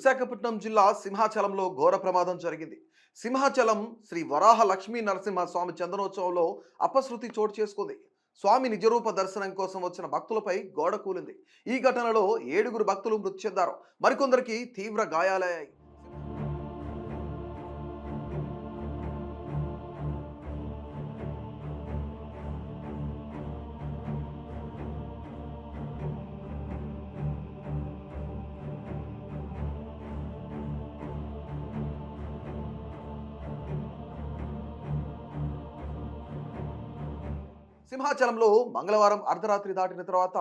విశాఖపట్నం జిల్లా సింహాచలంలో ఘోర ప్రమాదం జరిగింది. సింహాచలం శ్రీ వరాహ లక్ష్మీ నరసింహ స్వామి చందనోత్సవంలో అపశృతి చోటు చేసుకుంది. స్వామి నిజరూప దర్శనం కోసం వచ్చిన భక్తులపై గోడ కూలింది. ఈ ఘటనలో 7గురు భక్తులు మృతి చెందారు. మరికొందరికి తీవ్ర గాయాలయ్యాయి. సింహాచలంలో మంగళవారం అర్ధరాత్రి దాటిన తర్వాత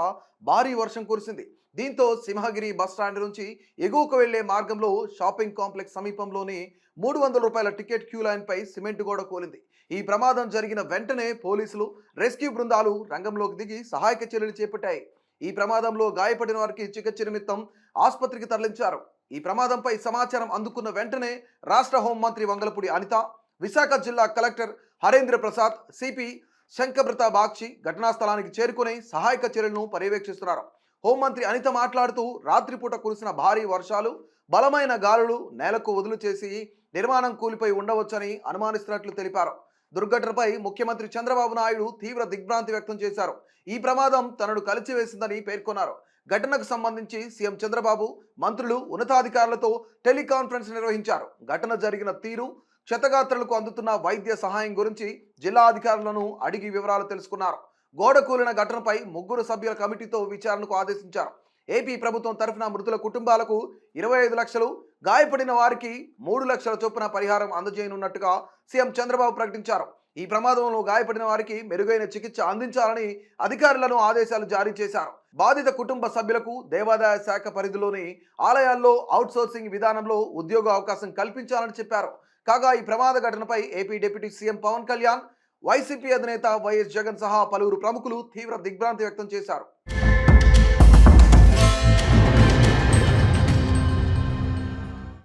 భారీ వర్షం కురిసింది. దీంతో సింహగిరి బస్టాండ్ నుంచి ఎగువకు వెళ్లే మార్గంలో షాపింగ్ కాంప్లెక్స్ సమీపంలోని రూపాయల టికెట్ క్యూ లైన్ పై సిమెంట్ గోడ కూలింది. ఈ ప్రమాదం జరిగిన వెంటనే పోలీసులు, రెస్క్యూ బృందాలు రంగంలోకి దిగి సహాయక చర్యలు చేపట్టాయి. ఈ ప్రమాదంలో గాయపడిన వారికి చికిత్స నిమిత్తం ఆసుపత్రికి తరలించారు. ఈ ప్రమాదంపై సమాచారం అందుకున్న వెంటనే రాష్ట్ర హోంమంత్రి వంగలపూడి అనిత, విశాఖ జిల్లా కలెక్టర్ హరేంద్ర ప్రసాద్, సిపి శంకబ్రత బాక్షి ఘటనా స్థలానికి చేరుకుని సహాయక చర్యలను పర్యవేక్షిస్తున్నారు. హోంమంత్రి అనిత మాట్లాడుతూ రాత్రిపూట కురిసిన భారీ వర్షాలు, బలమైన గాలులు నేలకు వదులు చేసి నిర్మాణం కూలిపోయి ఉండవచ్చని అనుమానిస్తున్నట్లు తెలిపారు. దుర్ఘటనపై ముఖ్యమంత్రి చంద్రబాబు నాయుడు తీవ్ర దిగ్భ్రాంతి వ్యక్తం చేశారు. ఈ ప్రమాదం తనను కలిచివేసిందని పేర్కొన్నారు. ఘటనకు సంబంధించి సీఎం చంద్రబాబు, మంత్రులు, ఉన్నతాధికారులతో టెలికాన్ఫరెన్స్ నిర్వహించారు. ఘటన జరిగిన తీరు, క్షతగాత్రులకు అందుతున్న వైద్య సహాయం గురించి జిల్లా అధికారులను అడిగి వివరాలు తెలుసుకున్నారు. గోడ కూలిన ఘటనపై 3 సభ్యుల కమిటీతో విచారణకు ఆదేశించారు. ఏపీ ప్రభుత్వం తరఫున మృతుల కుటుంబాలకు 25 లక్షలు, గాయపడిన వారికి 3 లక్షల చొప్పున పరిహారం అందజేయనున్నట్టుగా సీఎం చంద్రబాబు ప్రకటించారు. ఈ ప్రమాదంలో గాయపడిన వారికి మెరుగైన చికిత్స అందించాలని అధికారులను ఆదేశాలు జారీ చేశారు. బాధిత కుటుంబ సభ్యులకు దేవాదాయ శాఖ పరిధిలోని ఆలయాల్లో అవుట్సోర్సింగ్ విధానంలో ఉద్యోగ అవకాశం కల్పించాలని చెప్పారు. కాగా ఈ ప్రమాద ఘటనపై AP deputy CM Pawan Kalyan, YCP అధినేత వైఎస్ జగన్ సహా పలువురు ప్రముఖులు తీవ్ర దిగ్భ్రాంతి వ్యక్తం చేశారు.